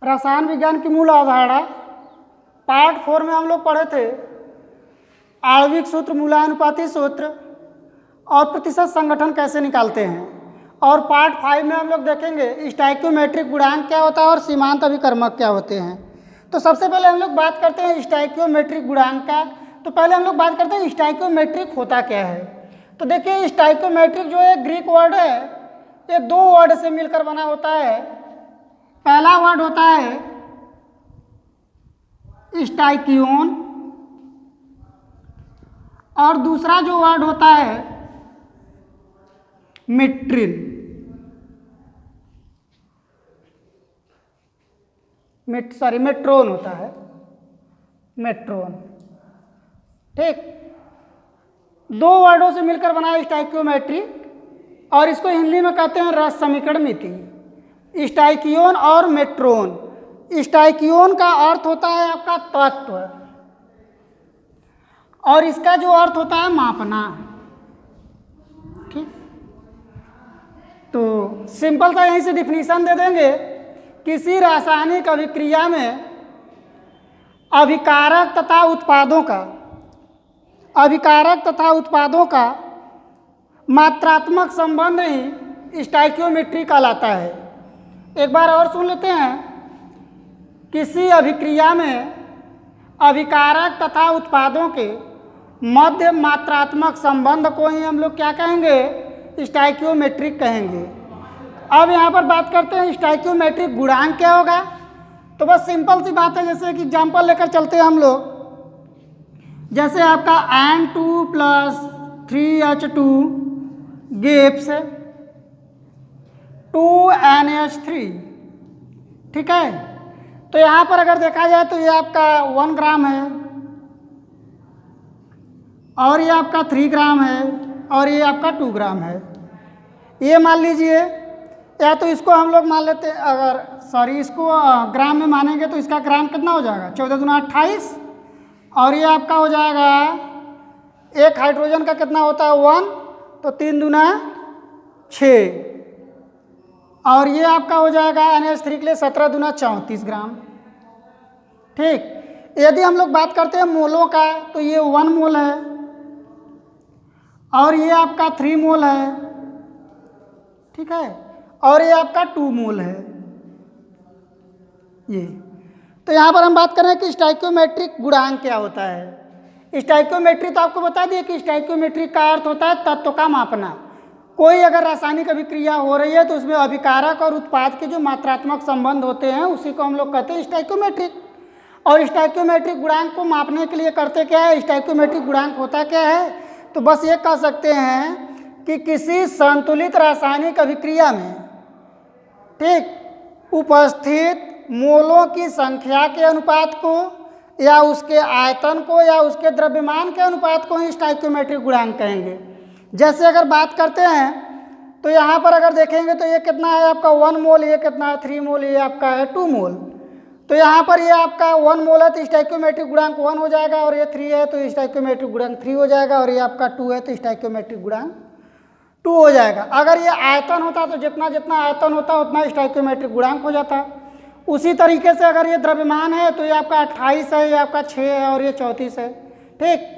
रसायन विज्ञान की मूल अवधारणा पार्ट 4 में हम लोग पढ़े थे आणविक सूत्र, मूलानुपाती सूत्र और प्रतिशत संगठन कैसे निकालते हैं। और पार्ट 5 में हम लोग देखेंगे स्टोइकियोमेट्रिक गुणांक क्या होता है और सीमांत अभिकर्मक क्या होते हैं। तो सबसे पहले हम लोग बात करते हैं स्टोइकियोमेट्रिक गुणांक का। तो पहले हम लोग बात करते हैं स्टोइकियोमेट्रिक होता क्या है। तो देखिए स्टोइकियोमेट्रिक जो है ग्रीक वर्ड है, ये दो वर्ड से मिलकर बना होता है। पहला वर्ड होता है स्टोइकियोन और दूसरा जो वर्ड होता है मेट्रिन। मेट्रोन होता है, मेट्रोन। ठीक, दो वर्डों से मिलकर बना है स्टोइकियोमेट्रिक और इसको हिंदी में कहते हैं रस समीकरण मिति। स्टोइकियोन और मेट्रोन। स्टोइकियोन का अर्थ होता है आपका तत्व और इसका जो अर्थ होता है मापना। ठीक, तो सिंपल सा यहीं से डिफिनीशन दे देंगे। किसी रासायनिक अभिक्रिया में अभिकारक तथा उत्पादों का मात्रात्मक संबंध ही स्टोइकियोमेट्री कहलाता है। एक बार और सुन लेते हैं। किसी अभिक्रिया में अभिकारक तथा उत्पादों के मध्य मात्रात्मक संबंध को ही हम लोग क्या कहेंगे, स्टोइकियोमेट्रिक कहेंगे। अब यहाँ पर बात करते हैं स्टोइकियोमेट्रिक गुणांक क्या होगा। तो बस सिंपल सी बात है, जैसे कि एग्जाम्पल लेकर चलते हैं हम लोग। जैसे आपका N2 + 3H2 गिव्स 2NH3। ठीक है, तो यहाँ पर अगर देखा जाए तो ये आपका 1 ग्राम है और ये आपका 3 ग्राम है और ये आपका 2 ग्राम है। ये मान लीजिए, या तो इसको हम लोग मान लेते हैं, इसको ग्राम में मानेंगे तो इसका ग्राम कितना हो जाएगा, 14 दूना 28। और ये आपका हो जाएगा, एक हाइड्रोजन का कितना होता है 1, तो 3 दूना 6। और ये आपका हो जाएगा NH3 के लिए 17 दूना 34 ग्राम। ठीक, यदि हम लोग बात करते हैं मोलों का तो ये 1 मोल है और ये आपका 3 मोल है। ठीक है, और ये आपका 2 मोल है ये। तो यहाँ पर हम बात कर रहे हैं कि स्टोइकियोमेट्रिक गुणांक क्या होता है। स्टोइकियोमेट्री तो आपको बता दिए कि स्टोइकियोमेट्रिक का अर्थ होता है तत्व का मापना। कोई अगर रासायनिक अभिक्रिया हो रही है तो उसमें अभिकारक और उत्पाद के जो मात्रात्मक संबंध होते हैं उसी को हम लोग कहते हैं स्टोइकियोमेट्रिक। और स्टोइकियोमेट्रिक गुणांक को मापने के लिए करते क्या है, स्टोइकियोमेट्रिक गुणांक होता क्या है, तो बस ये कह सकते हैं कि किसी संतुलित रासायनिक अभिक्रिया में ठीक उपस्थित मोलों की संख्या के अनुपात को या उसके आयतन को या उसके द्रव्यमान के अनुपात को ही स्टोइकियोमेट्रिक गुणांक कहेंगे। जैसे अगर बात करते हैं तो यहाँ पर अगर देखेंगे तो ये कितना है आपका 1 मोल, ये कितना है 3 मोल, ये आपका है 2 मोल। तो यहाँ पर ये आपका 1 मोल है तो स्टोइकियोमेट्रिक गुणांक 1 हो जाएगा, और ये 3 है तो स्टोइकियोमेट्रिक गुणांक 3 हो जाएगा, और ये आपका 2 है तो स्टोइकियोमेट्रिक गुणांक 2 हो जाएगा। अगर ये आयतन होता तो जितना जितना आयतन होता उतना स्टोइकियोमेट्रिक गुणांक हो जाता। उसी तरीके से अगर ये द्रव्यमान है तो ये आपका 28 है, ये आपका 6 है और ये 34 है। ठीक,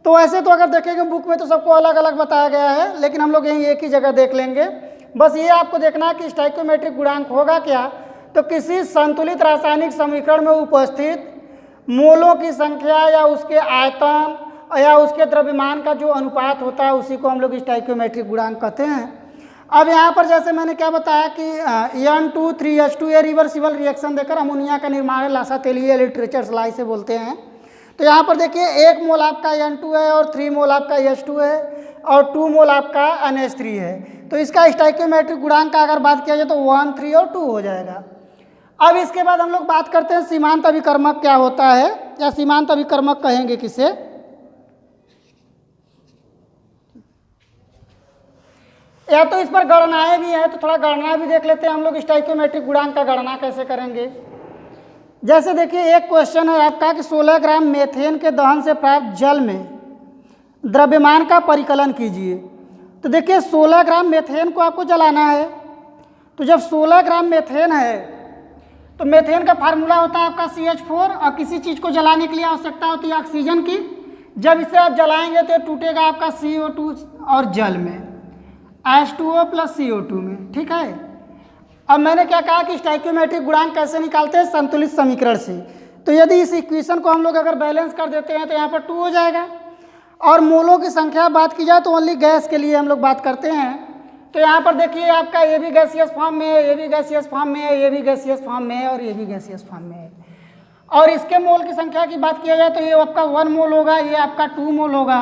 तो ऐसे तो अगर देखेंगे बुक में तो सबको अलग अलग बताया गया है, लेकिन हम लोग यहीं एक ही जगह देख लेंगे। बस ये आपको देखना है कि स्टोइकियोमेट्रिक गुणांक होगा क्या, तो किसी संतुलित रासायनिक समीकरण में उपस्थित मोलों की संख्या या उसके आयतन या उसके द्रव्यमान का जो अनुपात होता है उसी को हम लोग स्टोइकियोमेट्रिक गुणांक कहते हैं। अब यहाँ पर जैसे मैंने क्या बताया कि N2 3H2 ये रिवर्सिबल रिएक्शन देकर अमोनिया का निर्माण लासा तेलीय लिटरेचर स्लाइ से बोलते हैं। तो यहाँ पर देखिए 1 मोल आपका N2 है और 3 मोल आपका H2 है और 2 मोल आपका NH3 है। तो इसका स्टोइकियोमेट्रिक गुणांक का अगर बात किया जाए तो 1, 3 और 2 हो जाएगा। अब इसके बाद हम लोग बात करते हैं सीमांत अभिकर्मक क्या होता है, या सीमांत अभिकर्मक कहेंगे किसे। या तो इस पर गणनाएं भी हैं, तो थोड़ा गणना भी देख लेते हैं हम लोग स्टोइकियोमेट्रिक गुणांक का गणना कैसे करेंगे। जैसे देखिए एक क्वेश्चन है आपका कि 16 ग्राम मेथेन के दहन से प्राप्त जल में द्रव्यमान का परिकलन कीजिए। तो देखिए 16 ग्राम मेथेन को आपको जलाना है। तो जब 16 ग्राम मेथेन है तो मेथेन का फार्मूला होता है आपका CH4 और किसी चीज़ को जलाने के लिए आवश्यकता होती है ऑक्सीजन की। जब इसे आप जलाएंगे तो टूटेगा आपका CO2 और जल में H2O + CO2 में, ठीक है। अब मैंने क्या कहा कि स्टोइकियोमेट्रिक गुणांक कैसे निकालते हैं, संतुलित समीकरण से। तो यदि इस इक्वेशन को हम लोग अगर बैलेंस कर देते हैं तो यहाँ पर 2 हो जाएगा। और मोलों की संख्या बात की जाए तो ओनली गैस के लिए हम लोग बात करते हैं। तो यहाँ पर देखिए आपका ये भी गैसियस फॉर्म में है, ये भी गैसियस फॉर्म में है, ये भी गैसियस फॉर्म में है और ये भी गैसियस फॉर्म में है। और इसके मोल की संख्या की बात किया जाए तो ये आपका 1 मोल होगा, ये आपका 2 मोल होगा,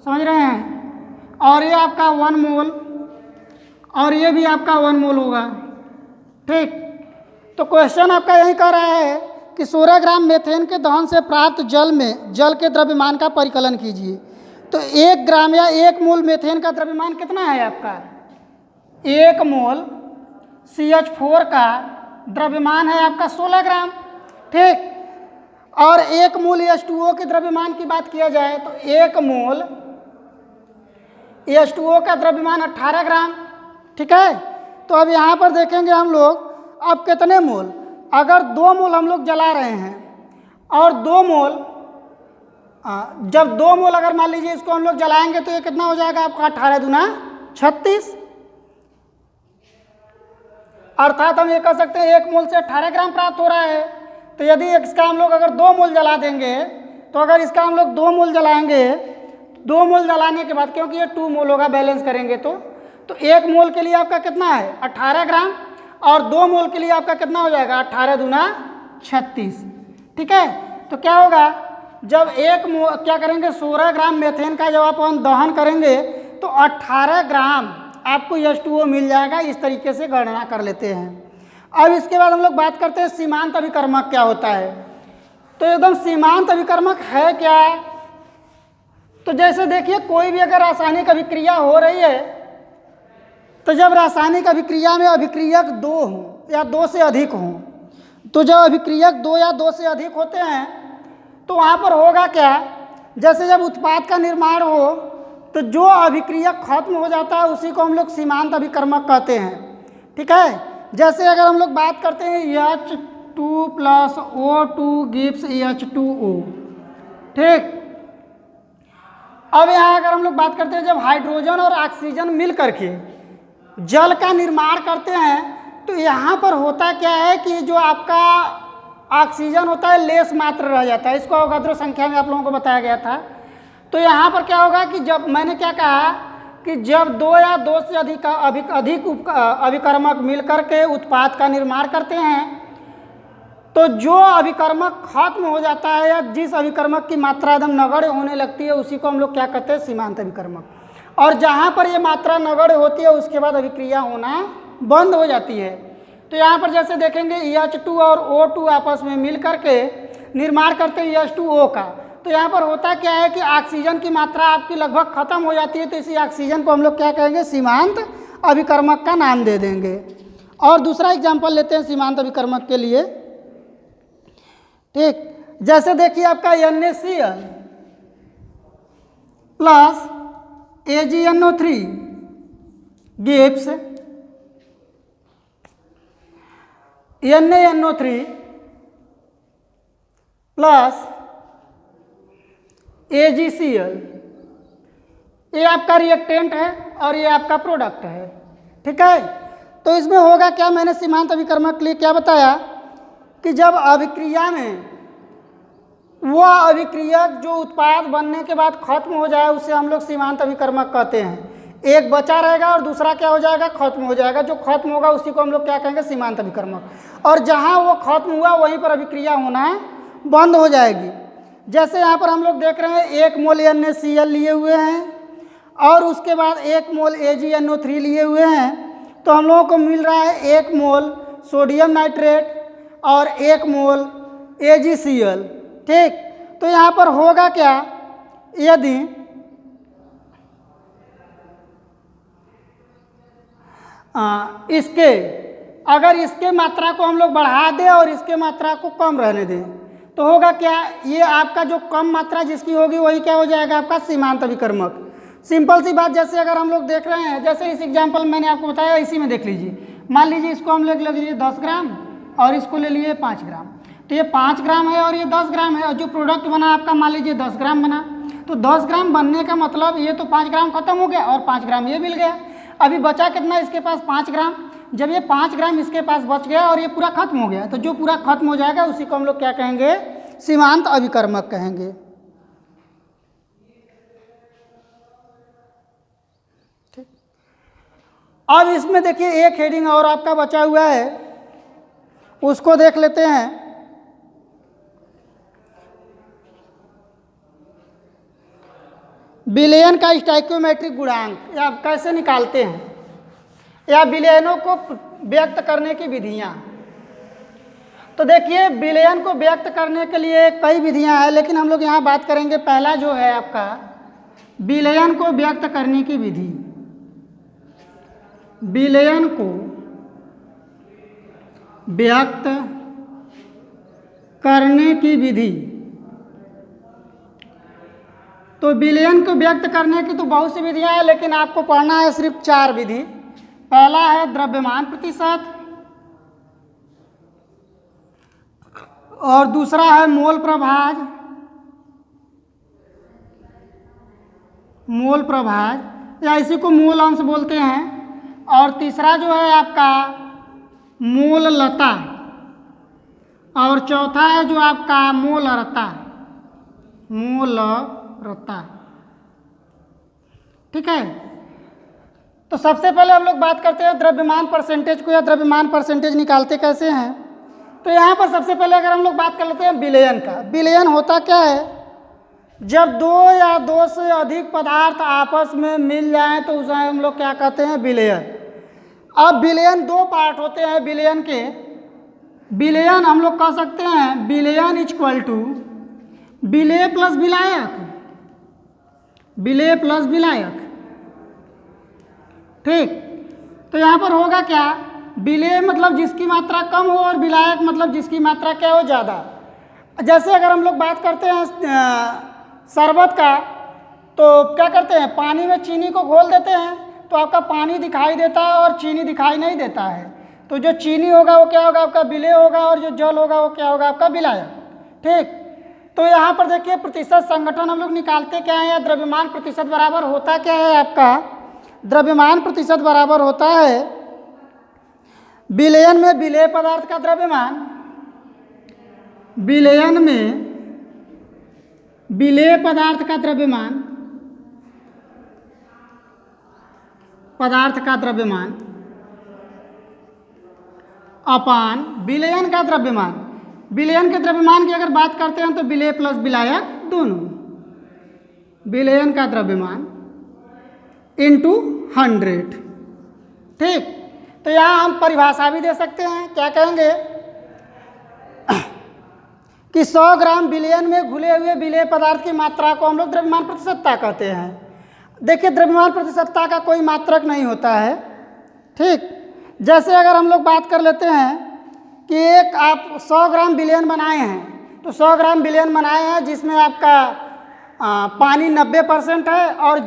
समझ रहे हैं। और ये आपका 1 मोल और ये भी आपका 1 मोल होगा, ठीक। तो क्वेश्चन आपका यही कह रहा है कि 16 ग्राम मेथेन के दहन से प्राप्त जल में जल के द्रव्यमान का परिकलन कीजिए। तो 1 ग्राम या 1 मोल मेथेन का द्रव्यमान कितना है आपका, 1 मोल CH4 का द्रव्यमान है आपका 16 ग्राम, ठीक। और 1 मोल H2O के द्रव्यमान की बात किया जाए तो 1 मोल H2O का द्रव्यमान 18 ग्राम, ठीक है। तो अब यहाँ पर देखेंगे हम लोग अब कितने मोल, अगर 2 मोल हम लोग जला रहे हैं और 2 मोल जब 2 मोल अगर मान लीजिए इसको हम लोग जलाएंगे तो ये कितना हो जाएगा आपका 18 दूना 36, अर्थात हम ये कह सकते हैं 1 मोल से 18 ग्राम प्राप्त हो रहा है। तो यदि इसका हम लोग अगर 2 मोल जला देंगे तो अगर इसका हम लोग 2 मोल जलाएंगे, 2 मोल जलाने के बाद क्योंकि ये 2 मोल होगा बैलेंस करेंगे तो 1 मोल के लिए आपका कितना है 18 ग्राम और 2 मोल के लिए आपका कितना हो जाएगा 18 दूना 36, ठीक है। तो क्या होगा जब 1 मोल क्या करेंगे 16 ग्राम मेथेन का जब आप दहन करेंगे तो 18 ग्राम आपको H2O मिल जाएगा। इस तरीके से गणना कर लेते हैं। अब इसके बाद हम लोग बात करते हैं सीमांत अभिकर्मक क्या होता है। तो एकदम सीमांत अभिकर्मक है क्या, तो जैसे देखिए कोई भी अगर रासायनिक अभिक्रिया हो रही है तो जब रासायनिक अभिक्रिया में अभिक्रियक 2 हों या 2 से अधिक हों, तो जब अभिक्रियक 2 या 2 से अधिक होते हैं तो वहाँ पर होगा क्या, जैसे जब उत्पाद का निर्माण हो तो जो अभिक्रियक खत्म हो जाता है उसी को हम लोग सीमांत अभिकर्मक कहते हैं, ठीक है। जैसे अगर हम लोग बात करते हैं H2 + O2 गिव्स H2O, ठीक। अब यहाँ अगर हम लोग बात करते हैं जब हाइड्रोजन और ऑक्सीजन मिल करके जल का निर्माण करते हैं तो यहाँ पर होता क्या है कि जो आपका ऑक्सीजन होता है लेस मात्र रह जाता है। इसको अवगाद्रो संख्या में आप लोगों को बताया गया था। तो यहाँ पर क्या होगा कि जब मैंने क्या कहा कि जब 2 या 2 से अधिक अभिकर्मक मिलकर के उत्पाद का निर्माण करते हैं तो जो अभिकर्मक खत्म हो जाता है या जिस अभिकर्मक की मात्रा एकदम नगण्य होने लगती है उसी को हम लोग क्या कहते हैं सीमांत अभिकर्मक। और जहाँ पर ये मात्रा नगण्य होती है उसके बाद अभिक्रिया होना बंद हो जाती है। तो यहाँ पर जैसे देखेंगे H2 और O2 आपस में मिल करके निर्माण करते हैं H2O का। तो यहाँ पर होता क्या है कि ऑक्सीजन की मात्रा आपकी लगभग खत्म हो जाती है, तो इसी ऑक्सीजन को हम लोग क्या कहेंगे सीमांत अभिकर्मक का नाम दे देंगे। और दूसरा एग्जाम्पल लेते हैं सीमांत अभिकर्मक के लिए, ठीक। जैसे देखिए आपका NaCl + AgNO3 gives NaNO3 + AgCl। ये आपका रिएक्टेंट है और ये आपका प्रोडक्ट है, ठीक है। तो इसमें होगा क्या, मैंने सीमांत अभिकर्मक के लिए क्या बताया कि जब अभिक्रिया में वह अभिक्रियक जो उत्पाद बनने के बाद खत्म हो जाए उसे हम लोग सीमांत अभिकर्मक कहते हैं। एक बचा रहेगा और दूसरा क्या हो जाएगा खत्म हो जाएगा। जो खत्म होगा उसी को हम लोग क्या कहेंगे सीमांत अभिकर्मक। और जहाँ वो खत्म हुआ वहीं पर अभिक्रिया होना बंद हो जाएगी। जैसे यहाँ पर हम लोग देख रहे हैं 1 मोल NaCl लिए हुए हैं और उसके बाद 1 मोल AgNO3 लिए हुए हैं, तो हम लोगों को मिल रहा है 1 मोल सोडियम नाइट्रेट और 1 मोल AgCl, ठीक। तो यहाँ पर होगा क्या, यदि अगर इसके मात्रा को हम लोग बढ़ा दें और इसके मात्रा को कम रहने दें तो होगा क्या, ये आपका जो कम मात्रा जिसकी होगी वही क्या हो जाएगा आपका सीमांत अभिकर्मक। सिंपल सी बात, जैसे अगर हम लोग देख रहे हैं, जैसे इस एग्जाम्पल मैंने आपको बताया इसी में देख लीजिए। मान लीजिए इसको हम लोग ले लीजिए 10 ग्राम और इसको ले लिए 5 ग्राम। तो ये 5 ग्राम है और ये 10 ग्राम है, और जो प्रोडक्ट बना आपका मान लीजिए 10 ग्राम बना। तो 10 ग्राम बनने का मतलब ये तो 5 ग्राम खत्म हो गया और 5 ग्राम ये मिल गया। अभी बचा कितना इसके पास? 5 ग्राम। जब ये 5 ग्राम इसके पास बच गया और ये पूरा खत्म हो गया, तो जो पूरा खत्म हो जाएगा उसी को हम लोग क्या कहेंगे? सीमांत अभिकर्मक कहेंगे। ठीक, अब इसमें देखिए एक हेडिंग और आपका बचा हुआ है, उसको देख लेते हैं। विलयन का स्टोइकियोमेट्रिक गुणांक या कैसे निकालते हैं, या विलयनों को व्यक्त करने की विधियां। तो देखिए विलयन को व्यक्त करने के लिए कई विधियां हैं, लेकिन हम लोग यहाँ बात करेंगे पहला जो है आपका विलयन को व्यक्त करने की विधि। विलयन को व्यक्त करने की विधि। तो विलयन को व्यक्त करने की तो बहुत सी विधियां हैं, लेकिन आपको पढ़ना है सिर्फ 4 विधि। पहला है द्रव्यमान प्रतिशत, और दूसरा है मोल प्रभाज, मोल प्रभाज या इसी को मोल अंश बोलते हैं, और तीसरा जो है आपका मोललता, और चौथा है जो आपका मोलरता, मोलरता। ठीक है, तो सबसे पहले हम लोग बात करते हैं द्रव्यमान परसेंटेज को, या द्रव्यमान परसेंटेज निकालते कैसे हैं। तो यहाँ पर सबसे पहले अगर हम लोग बात कर लेते हैं विलयन का। विलयन होता क्या है? जब 2 या 2 से अधिक पदार्थ आपस में मिल जाएं तो उसे हम लोग क्या कहते हैं? विलयन। अब विलयन 2 पार्ट होते हैं विलयन के। विलयन हम लोग कह सकते हैं विलयन इक्वल टू विलेय प्लस विलायक, विलेय प्लस विलायक। ठीक, तो यहाँ पर होगा क्या? विलेय मतलब जिसकी मात्रा कम हो और विलायक मतलब जिसकी मात्रा क्या हो? ज़्यादा। जैसे अगर हम लोग बात करते हैं शरबत का, तो क्या करते हैं? पानी में चीनी को घोल देते हैं तो आपका पानी दिखाई देता है और चीनी दिखाई नहीं देता है। तो जो चीनी होगा वो क्या होगा? आपका विलेय होगा, और जो जल होगा वो क्या होगा? आपका विलायक। ठीक, तो यहाँ पर देखिए प्रतिशत संगठन हम लोग निकालते क्या है, या द्रव्यमान प्रतिशत बराबर होता क्या है आपका? द्रव्यमान प्रतिशत बराबर होता है विलयन में विलेय पदार्थ का द्रव्यमान, विलयन में विलेय पदार्थ का द्रव्यमान, पदार्थ का द्रव्यमान अपान विलयन का द्रव्यमान। विलयन के द्रव्यमान की अगर बात करते हैं तो विलेय प्लस विलायक दोनों, विलयन का द्रव्यमान इंटू 100। ठीक, तो यहाँ हम परिभाषा भी दे सकते हैं। क्या कहेंगे कि 100 ग्राम विलयन में घुले हुए विलेय पदार्थ की मात्रा को हम लोग द्रव्यमान प्रतिशतता कहते हैं। देखिए द्रव्यमान प्रतिशतता का कोई मात्रक नहीं होता है। ठीक, जैसे अगर हम लोग बात कर लेते हैं कि एक आप 100 ग्राम विलयन बनाए हैं, तो 100 ग्राम विलयन बनाए हैं जिसमें आपका पानी 90% है और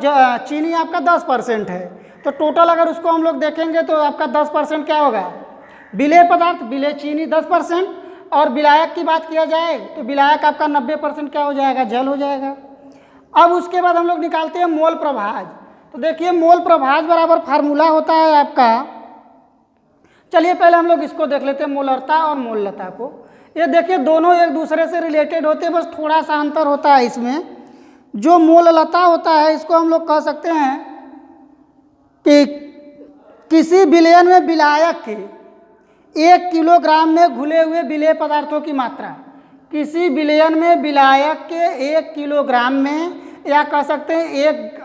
चीनी आपका 10% है। तो टोटल अगर उसको हम लोग देखेंगे तो आपका 10% क्या होगा? विलेय पदार्थ, विलेय चीनी 10%, और विलायक की बात किया जाए तो विलायक आपका 90% क्या हो जाएगा? जल हो जाएगा। अब उसके बाद हम लोग निकालते हैं मोल प्रभाज। तो देखिए मोल प्रभाज बराबर फार्मूला होता है आपका, चलिए पहले हम लोग इसको देख लेते हैं मोलरता और मोललता को। ये देखिए दोनों एक दूसरे से रिलेटेड होते हैं, बस थोड़ा सा अंतर होता है इसमें। जो मोललता होता है इसको हम लोग कह सकते हैं कि किसी विलयन में विलायक के 1 किलोग्राम में घुले हुए विलेय पदार्थों की मात्रा, किसी विलयन में विलायक के 1 किलोग्राम में, या कह सकते हैं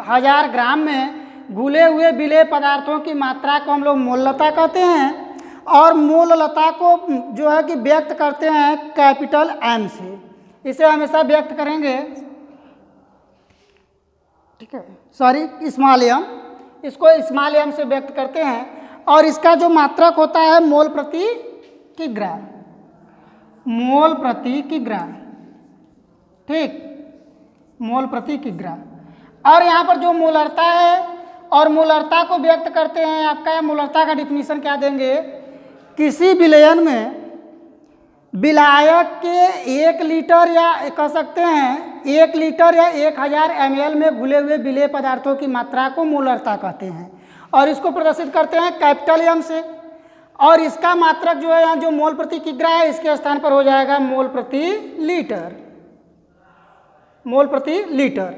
1000 ग्राम में घुले हुए विलेय पदार्थों की मात्रा को हम लोग मोललता कहते हैं। और मोललता को जो है कि व्यक्त करते हैं कैपिटल M से, इसे हमेशा व्यक्त करेंगे, ठीक है, सॉरी स्मॉल m, इसको स्मॉल m से व्यक्त करते हैं। और इसका जो मात्रक होता है मोल प्रति किग्रा, मोल प्रति किग्रा। ठीक, मोल प्रति किग्रा। और यहाँ पर जो मोलरता है और मोलरता को व्यक्त करते हैं आपका, मोलरता का डिफिनीशन क्या देंगे? किसी विलयन में विलायक के 1 लीटर या कह सकते हैं 1 लीटर या 1000 ml में घुले हुए विलेय पदार्थों की मात्रा को मोलरता कहते हैं और इसको प्रदर्शित करते हैं कैपिटल एम से। और इसका मात्रक जो है यहाँ जो मोल प्रति किग्रा है इसके स्थान पर हो जाएगा मोल प्रति लीटर, मोल प्रति लीटर।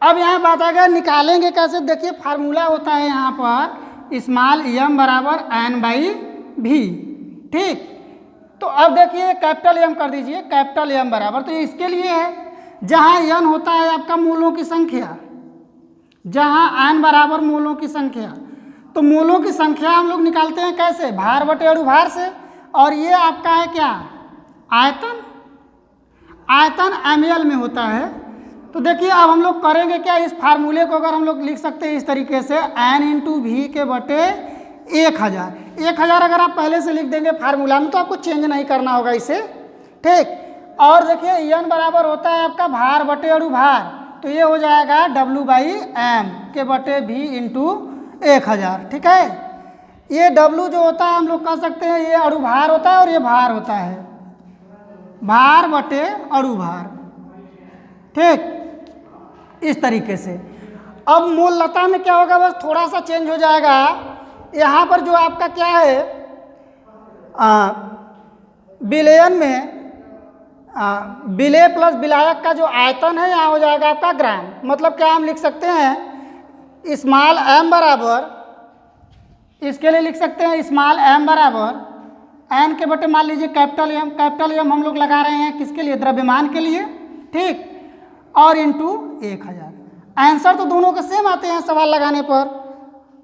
अब यहाँ बात आ गया निकालेंगे कैसे, देखिए फार्मूला होता है यहाँ पर स्मॉल एम बराबर n/v, ठीक। तो अब देखिए कैपिटल एम कर दीजिए, कैपिटल एम बराबर, तो ये इसके लिए है जहाँ n होता है आपका मोलों की संख्या, जहाँ n बराबर मोलों की संख्या। तो मोलों की संख्या हम लोग निकालते हैं कैसे, भार बटे अणुभार से। और ये आपका है क्या, आयतन, आयतन ml में होता है। तो देखिए अब हम लोग करेंगे क्या, इस फार्मूले को अगर हम लोग लिख सकते हैं इस तरीके से n × v के बटे 1000। 1000 अगर आप पहले से लिख देंगे फार्मूला में तो आपको चेंज नहीं करना होगा इसे, ठीक। और देखिए n बराबर होता है आपका भार बटे अणुभार, तो ये हो जाएगा W/m के बटे v × 1000, ठीक है। ये W जो होता है हम लोग कह सकते हैं ये अणुभार होता है और ये भार होता है, भार बटे अणुभार, ठीक, इस तरीके से। अब मोललता में क्या होगा, बस थोड़ा सा चेंज हो जाएगा। यहाँ पर जो आपका क्या है विलयन में विलेय प्लस विलायक का जो आयतन है यहाँ हो जाएगा आपका ग्राम। मतलब क्या हम लिख सकते हैं स्मॉल m बराबर, इसके लिए लिख सकते हैं स्मॉल m बराबर n के बटे मान लीजिए कैपिटल M, कैपिटल M हम लोग लगा रहे हैं किसके लिए, द्रव्यमान के लिए, ठीक, और इंटू 1000। आंसर तो दोनों के सेम आते हैं सवाल लगाने पर,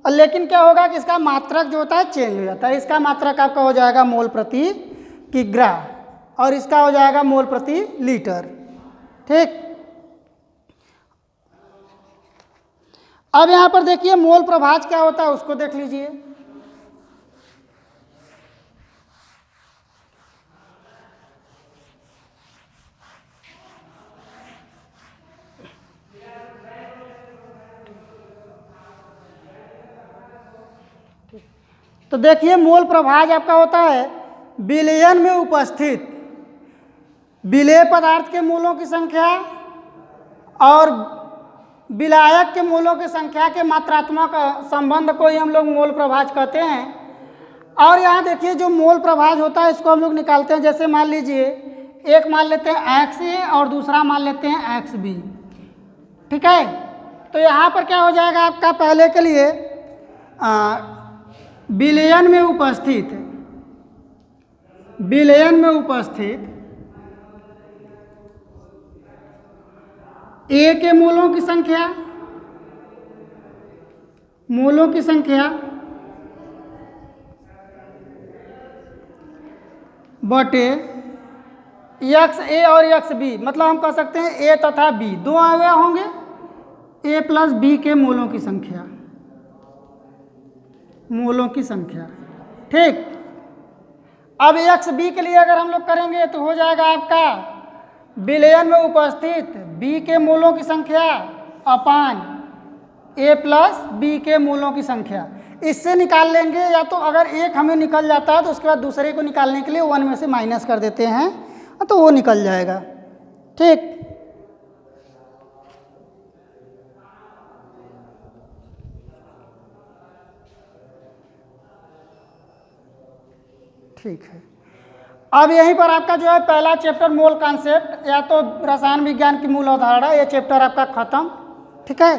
लेकिन क्या होगा कि इसका मात्रक जो होता है चेंज हो जाता है। इसका मात्रक आपका हो जाएगा मोल प्रति किग्रा और इसका हो जाएगा मोल प्रति लीटर, ठीक। अब यहाँ पर देखिए मोल प्रभाज क्या होता है उसको देख लीजिए। तो देखिए मोल प्रभाज आपका होता है विलयन में उपस्थित विलेय पदार्थ के मोलों की संख्या और विलायक के मोलों की संख्या के मात्रात्मक संबंध को ही हम लोग मोल प्रभाज कहते हैं। और यहाँ देखिए जो मोल प्रभाज होता है इसको हम लोग निकालते हैं। जैसे मान लीजिए एक मान लेते हैं XA और दूसरा मान लेते हैं XB, ठीक है। तो यहाँ पर क्या हो जाएगा आपका, पहले के लिए विलयन में उपस्थित, विलयन में उपस्थित A के मोलों की संख्या, मोलों की संख्या बटे XA और XB, मतलब हम कह सकते हैं A तथा B दो अवयव होंगे, A प्लस B के मोलों की संख्या, मोलों की संख्या, ठीक। अब XB के लिए अगर हम लोग करेंगे तो हो जाएगा आपका विलयन में उपस्थित B के मोलों की संख्या अपान A प्लस B के मोलों की संख्या। इससे निकाल लेंगे, या तो अगर एक हमें निकल जाता है तो उसके बाद दूसरे को निकालने के लिए 1 में से माइनस कर देते हैं तो वो निकल जाएगा, ठीक। ठीक है। अब यहीं पर आपका जो है पहला चैप्टर मोल कॉन्सेप्ट या तो रसायन विज्ञान की मूल अवधारणा, ये चैप्टर आपका खत्म, ठीक है।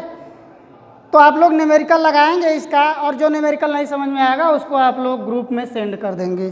तो आप लोग न्यूमेरिकल लगाएंगे इसका, और जो न्यूमेरिकल नहीं समझ में आएगा उसको आप लोग ग्रुप में सेंड कर देंगे।